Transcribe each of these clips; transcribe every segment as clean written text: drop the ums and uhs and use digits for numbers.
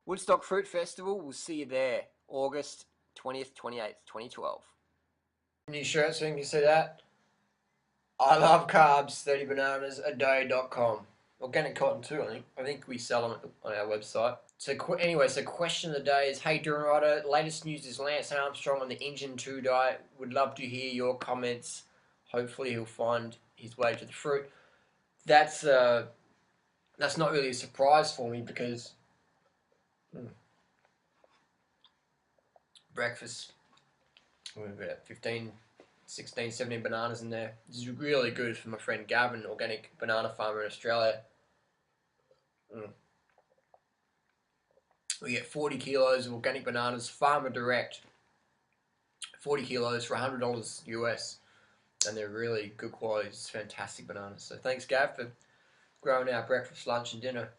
Woodstock Fruit Festival, we'll see you there, August 20th, 28th, 2012. New shirt, so you can see that. I love carbs, 30 bananas a day.com. Organic cotton too, I think. I think we sell them on our website. So anyway, so question of the day is, hey Durham, latest news is Lance Armstrong on the Engine 2 diet. Would love to hear your comments. Hopefully he'll find his way to the fruit. That's not really a surprise for me because breakfast, we've got 15, 16, 17 bananas in there. This is really good for my friend Gavin, organic banana farmer in Australia. We get 40 kilos of organic bananas, farmer direct. 40 kilos for $100 US. And they're really good quality. It's fantastic bananas. So thanks, Gav, for growing our breakfast, lunch, and dinner.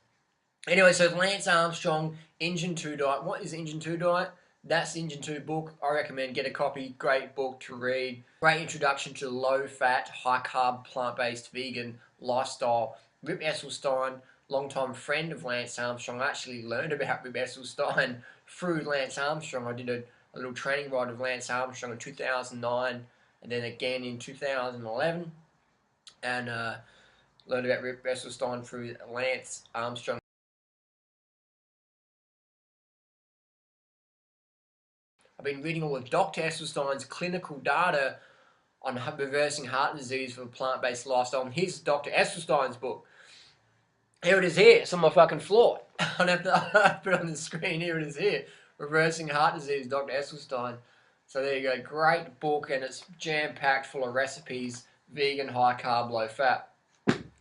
Anyway, so Lance Armstrong, Engine 2 diet. What is Engine 2 diet? That's the Engine 2 book. I recommend get a copy. Great book to read. Great introduction to low-fat, high-carb, plant-based vegan lifestyle. Rip Esselstyn, long-time friend of Lance Armstrong. I actually learned about Rip Esselstyn through Lance Armstrong. I did a little training ride of Lance Armstrong in 2009 and then again in 2011. And learned about Rip Esselstyn through Lance Armstrong. I've been reading all of Dr. Esselstyn's clinical data on reversing heart disease for a plant-based lifestyle. And here's Dr. Esselstyn's book. Here it is here. It's on my fucking floor. I don't have to put it on the screen. Here it is here. Reversing Heart Disease, Dr. Esselstyn. So there you go. Great book, and it's jam-packed full of recipes, vegan, high-carb, low-fat.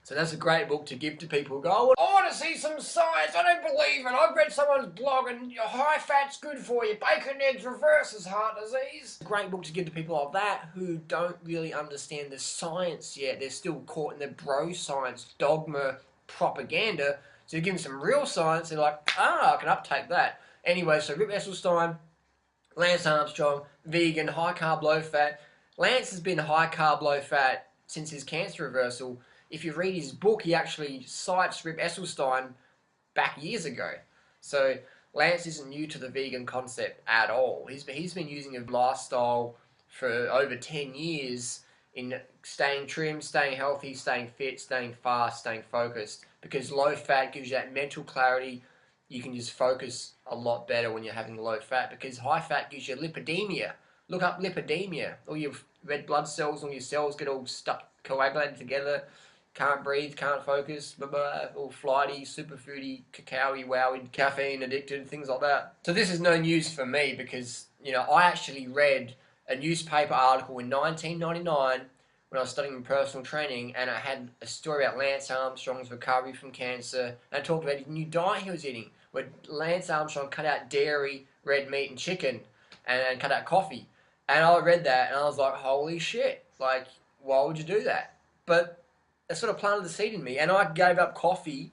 So that's a great book to give to people who go, I want to see some science, I don't believe it, I've read someone's blog and high fat's good for you, bacon eggs reverses heart disease. Great book to give to people like that who don't really understand the science yet. They're still caught in the bro science, dogma, propaganda. So you give them some real science, they're like, I can uptake that. Anyway, so Rip Esselstyn, Lance Armstrong, vegan, high carb, low fat. Lance has been high carb, low fat since his cancer reversal. If you read his book, he actually cites Rip Esselstyn back years ago. So Lance isn't new to the vegan concept at all. He's been using a lifestyle for over 10 years in staying trim, staying healthy, staying fit, staying fast, staying focused. Because low fat gives you that mental clarity. You can just focus a lot better when you're having low fat. Because high fat gives you lipidemia. Look up lipidemia. All your red blood cells, all your cells get all stuck, coagulated together. Can't breathe, can't focus, blah, blah, all flighty, superfoody, cacao-y, wowy, caffeine addicted, things like that. So this is no news for me because, I actually read a newspaper article in 1999 when I was studying personal training, and it had a story about Lance Armstrong's recovery from cancer, and it talked about his new diet he was eating, where Lance Armstrong cut out dairy, red meat, and chicken, and cut out coffee. And I read that, and I was like, holy shit, like, why would you do that? But it sort of planted the seed in me, and I gave up coffee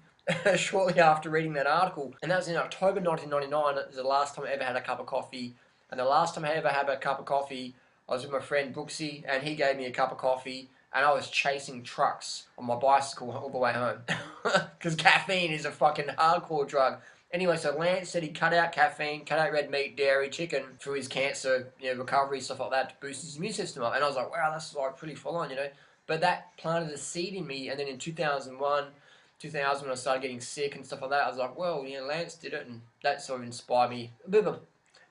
shortly after reading that article. And that was in October 1999. It was the last time I ever had a cup of coffee. And the last time I ever had a cup of coffee, I was with my friend Brooksy, and he gave me a cup of coffee, and I was chasing trucks on my bicycle all the way home. Because caffeine is a fucking hardcore drug. Anyway, so Lance said he cut out caffeine, cut out red meat, dairy, chicken through his cancer, recovery, stuff like that, to boost his immune system up. And I was like, wow, that's like pretty full on, But that planted a seed in me, and then in 2000, when I started getting sick and stuff like that, I was like, well, Lance did it, and that sort of inspired me. A bit of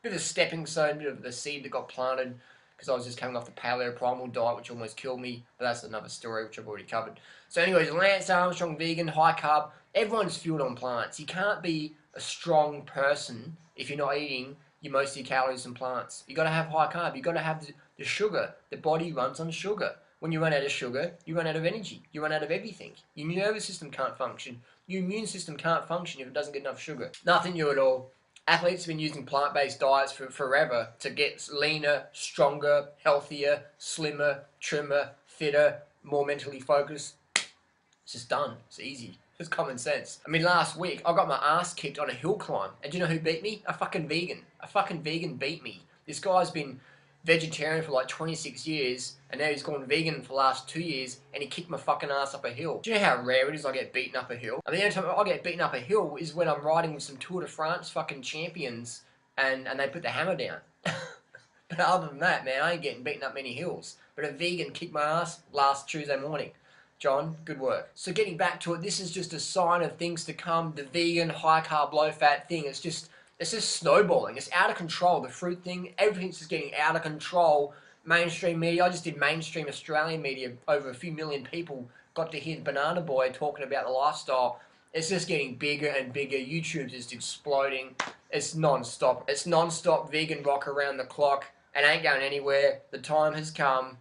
a stepping stone, a bit of the seed that got planted, because I was just coming off the paleo primal diet, which almost killed me, but that's another story, which I've already covered. So anyways, Lance Armstrong, vegan, high carb, everyone's fueled on plants. You can't be a strong person if you're not eating most of your calories from plants. You got to have high carb, you got to have the sugar. The body runs on sugar. When you run out of sugar, you run out of energy. You run out of everything. Your nervous system can't function. Your immune system can't function if it doesn't get enough sugar. Nothing new at all. Athletes have been using plant-based diets for forever to get leaner, stronger, healthier, slimmer, trimmer, fitter, more mentally focused. It's just done. It's easy. It's common sense. I mean, last week, I got my ass kicked on a hill climb. And do you know who beat me? A fucking vegan. A fucking vegan beat me. This guy's been vegetarian for like 26 years, and now he's gone vegan for the last 2 years, and he kicked my fucking ass up a hill. Do you know how rare it is I get beaten up a hill? I mean, the only time I get beaten up a hill is when I'm riding with some Tour de France fucking champions, and they put the hammer down. But other than that, man, I ain't getting beaten up many hills. But a vegan kicked my ass last Tuesday morning. John, good work. So getting back to it, this is just a sign of things to come. The vegan, high-carb, low-fat thing, it's just snowballing. It's out of control. The fruit thing, everything's just getting out of control. Mainstream media, I just did mainstream Australian media. Over a few million people got to hear Banana Boy talking about the lifestyle. It's just getting bigger and bigger. YouTube's just exploding. It's non-stop. It's non-stop vegan rock around the clock. It ain't going anywhere. The time has come.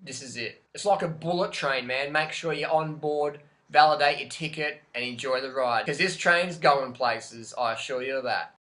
This is it. It's like a bullet train, man. Make sure you're on board, validate your ticket, and enjoy the ride. Because this train's going places, I assure you of that.